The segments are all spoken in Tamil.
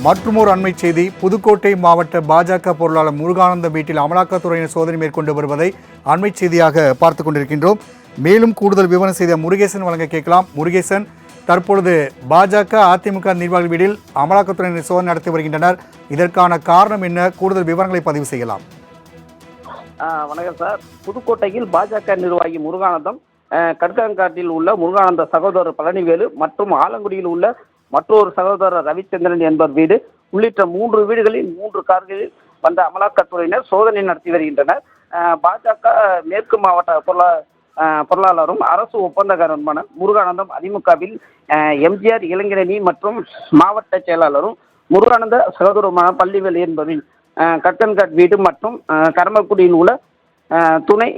மற்றுமோர் அண்மை செய்தி. புதுக்கோட்டை மாவட்ட பாஜக பொருளாளர் முருகானந்தம் வீட்டில் அமலாக்கத்துறையினர் சோதனை மேற்கொண்டு வருவதை அண்மை செய்தியாக பார்த்துக் கொண்டிருக்கின்றோம். மேலும் கூடுதல் விவரம் செய்த முருகேசன் வழங்க கேட்கலாம். முருகேசன், தற்பொழுது பாஜக அதிமுக நிர்வாகிகள் வீட்டில் அமலாக்கத்துறையினர் சோதனை நடத்தி வருகின்றனர். இதற்கான காரணம் என்ன? கூடுதல் விவரங்களை பதிவு செய்யலாம். வணக்கம் சார். புதுக்கோட்டையில் பாஜக நிர்வாகி முருகானந்தம், கட்கங்காட்டில் உள்ள முருகானந்த சகோதரர் பழனிவேலு மற்றும் ஆலங்குடியில் உள்ள மற்றொரு சகோதரர் ரவிச்சந்திரன் என்பவர் வீடு உள்ளிட்ட 3 வீடுகளில் 3 கார்களில் வந்த அமலாக்கத்துறையினர் சோதனை நடத்தி வருகின்றனர். பாஜக மேற்கு மாவட்ட பொருளாளரும் அரசு ஒப்பந்தக்காரருமான முருகானந்தம் அதிமுகவில் எம்ஜிஆர் இளைஞரணி மற்றும் மாவட்ட செயலாளரும் முருகானந்த சகோதரருமான பள்ளிவேலு என்பவரின் கட்கன்காட் வீடு மற்றும் கரமக்குடியில் உள்ள துணை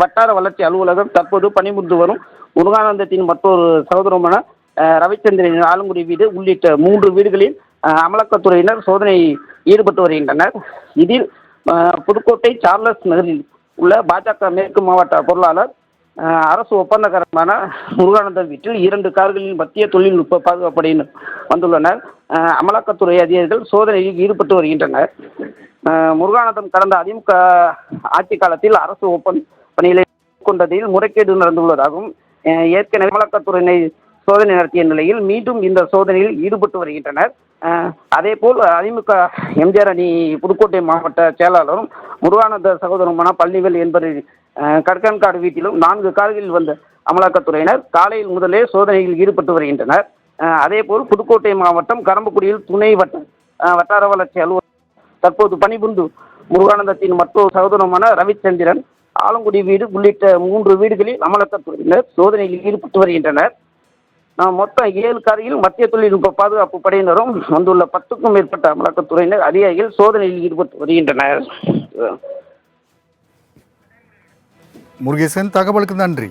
வட்டார வளர்ச்சி அலுவலகம் தற்போது பணிபுரிந்து வரும் முருகானந்தத்தின் மற்றொரு சகோதரமான ரவிச்சந்திரன் ஆலங்குடி வீடு உள்ளிட்ட 3 வீடுகளில் அமலாக்கத்துறையினர் சோதனை ஈடுபட்டு வருகின்றனர். இதில் புதுக்கோட்டை சார்லஸ் நகரில் உள்ள பாஜக மேற்கு மாவட்ட பொருளாளர் அரசு ஒப்பந்தக்காரமான முருகானந்தம் வீட்டில் 2 கார்களில் மத்திய தொழில்நுட்ப பாதுகாப்படையினர் வந்துள்ளனர். அமலாக்கத்துறை அதிகாரிகள் சோதனையில் ஈடுபட்டு வருகின்றனர். முருகானந்தம் கடந்த அதிமுக ஆட்சி காலத்தில் அரசு ஒப்பந்த பணிகளை மேற்கொண்டதில் முறைகேடு நடந்துள்ளதாகவும் ஏற்கனவே அமலாக்கத்துறையினை சோதனை நடத்திய நிலையில் மீண்டும் இந்த சோதனையில் ஈடுபட்டு வருகின்றனர். அதேபோல் அதிமுக எம்ஜிஆர் அணி புதுக்கோட்டை மாவட்ட செயலாளரும் முருகானந்த சகோதரமான பழனிவேல் என்பவர் கட்கன்காடு வீட்டிலும் 4 கார்களில் வந்த அமலாக்கத்துறையினர் காலையில் முதலே சோதனையில் ஈடுபட்டு வருகின்றனர். அதேபோல் புதுக்கோட்டை மாவட்டம் கரம்பக்குடியில் துணை வட்டார வளர்ச்சி அலுவலர் தற்போது பணிபுரிந்து முருகானந்தத்தின் மற்றொரு சகோதரமான ரவிச்சந்திரன் ஆலங்குடி வீடு உள்ளிட்ட 3 வீடுகளில் அமலாக்கத்துறையினர் சோதனையில் ஈடுபட்டு வருகின்றனர். மொத்தம் 7 காரில் மத்திய தொழில்நுட்ப பாதுகாப்பு படையினரும் வந்துள்ள 10க்கும் மேற்பட்ட அமலாக்கத்துறையினர் அதிகாரிகள் சோதனையில் ஈடுபட்டு வருகின்றனர். முருகேசன், தகவலுக்கு நன்றி.